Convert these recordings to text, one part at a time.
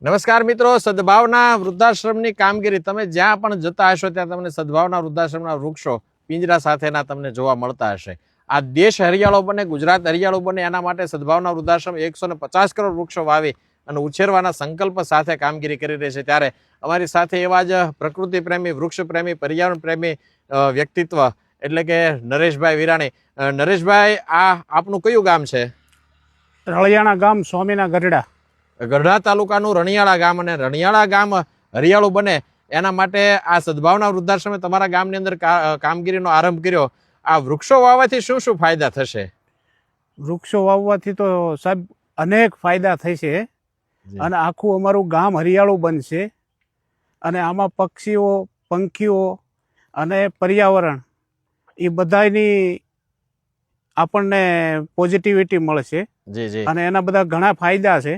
નમસ્કાર મિત્રો, સદભાવના વૃદ્ધાશ્રમની કામગીરી તમે જ્યાં પણ જતા હશો ત્યાં તમને સદભાવના વૃદ્ધાશ્રમના વૃક્ષો પિંજરા સાથેના તમને જોવા મળતા હશે. આ દેશ હરિયાળો બને, ગુજરાત હરિયાળો બને, એના માટે સદભાવના વૃદ્ધાશ્રમ 150 કરોડ વૃક્ષો વાવી અને ઉછેરવાના સંકલ્પ સાથે કામગીરી કરી રહી છે. ત્યારે અમારી સાથે એવા જ પ્રકૃતિ પ્રેમી, વૃક્ષ પ્રેમી, પર્યાવરણ પ્રેમી વ્યક્તિત્વ એટલે કે નરેશભાઈ વિરાણી. નરેશભાઈ, આ આપનું કયું ગામ છે? રળિયાણા ગામ, સ્વામીના ગઢડા. ગઢડા તાલુકાનું રણિયાળા ગામ, અને રણિયાળા ગામ હરિયાળું બને એના માટે આ સદભાવના વૃદ્ધાશ્રમે તમારા ગામની અંદર કામગીરીનો આરંભ કર્યો. આ વૃક્ષો વાવવાથી શું શું ફાયદા થશે? વૃક્ષો વાવવાથી તો સાહેબ અનેક ફાયદા થશે અને આખું અમારું ગામ હરિયાળું બનશે અને આમાં પક્ષીઓ, પંખીઓ અને પર્યાવરણ એ બધાની આપણને પોઝિટિવિટી મળશે અને એના બધા ઘણા ફાયદા છે.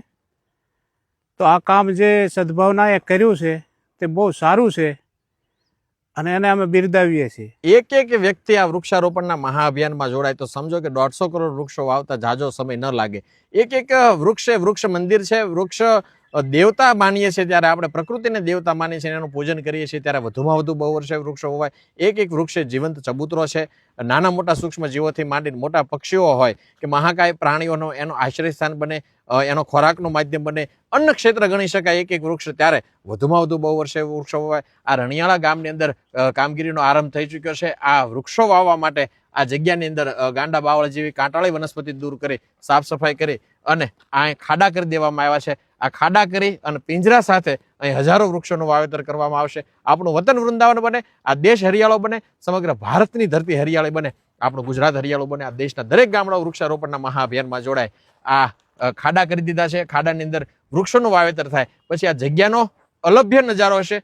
તો આ કામ જે સદભાવનાએ કર્યું છે તે બહુ સારું છે અને એને અમે બિરદાવીએ છીએ. એક વ્યક્તિ આ વૃક્ષારોપણના મહાઅભિયાનમાં જોડાય તો સમજો કે 150 કરોડ વૃક્ષો વાવતા જાજો સમય ન લાગે. એક વૃક્ષ એ વૃક્ષ મંદિર છે. વૃક્ષ દેવતા માનીએ છીએ ત્યારે આપણે પ્રકૃતિને દેવતા માનીએ છીએ, એનું પૂજન કરીએ છીએ ત્યારે વધુમાં વધુ બહુ વર્ષે વૃક્ષો હોવાય. એક વૃક્ષ જીવંત ચબૂતરો છે. નાના મોટા સૂક્ષ્મ જીવોથી માંડીને મોટા પક્ષીઓ હોય કે મહાકાય પ્રાણીઓનો એનો આશ્રય સ્થાન બને, એનો ખોરાકનું માધ્યમ બને, અન્ન ક્ષેત્ર ગણી શકાય એક વૃક્ષ. ત્યારે વધુમાં વધુ બહુ વર્ષે વૃક્ષો હોવાય. આ રણિયાળા ગામની અંદર કામગીરીનો આરંભ થઈ ચૂક્યો છે. આ વૃક્ષો વાવવા માટે આ જગ્યાની અંદર ગાંડા બાવળ જેવી કાંટાળી વનસ્પતિ દૂર કરી, સાફ સફાઈ કરી અને આ ખાડા કરી દેવામાં આવ્યા છે. આ ખાડા કરી અને પિંજરા સાથે અહીં હજારો વૃક્ષોનું વાવેતર કરવામાં આવશે. આપણું વતન વૃંદાવન બને, આ દેશ હરિયાળો બને, સમગ્ર ભારતની ધરતી હરિયાળી બને, આપણું ગુજરાત હરિયાળું બને. આ દેશના દરેક ગામડાઓ વૃક્ષારોપણના મહાઅભિયાનમાં જોડાય. આ ખાડા કરી દીધા છે. ખાડાની અંદર વૃક્ષોનું વાવેતર થાય પછી આ જગ્યાનો અલભ્ય નજારો હશે,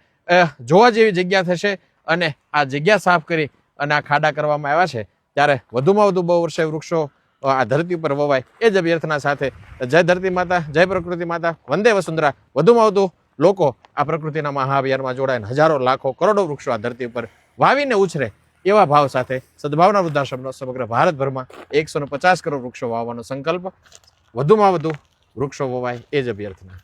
જોવા જેવી જગ્યા થશે. અને આ જગ્યા સાફ કરી અને આ ખાડા કરવામાં આવ્યા છે ત્યારે વધુમાં વધુ બહુ વર્ષે વૃક્ષો આ ધરતી ઉપર વવાય એ જ અભ્યર્થના સાથે જય ધરતી માતા, જય પ્રકૃતિ માતા, વંદે વસુંધરા. વધુમાં વધુ લોકો આ પ્રકૃતિના મહાઅભિયાનમાં જોડાય, હજારો લાખો કરોડો વૃક્ષો આ ધરતી ઉપર વાવીને ઉછરે એવા ભાવ સાથે સદભાવના વૃદ્ધાશ્રમનો સમગ્ર ભારતભરમાં 150 કરોડ વૃક્ષો વાવવાનો સંકલ્પ. વધુમાં વધુ વૃક્ષો વવાય એ જ અભ્યર્થના.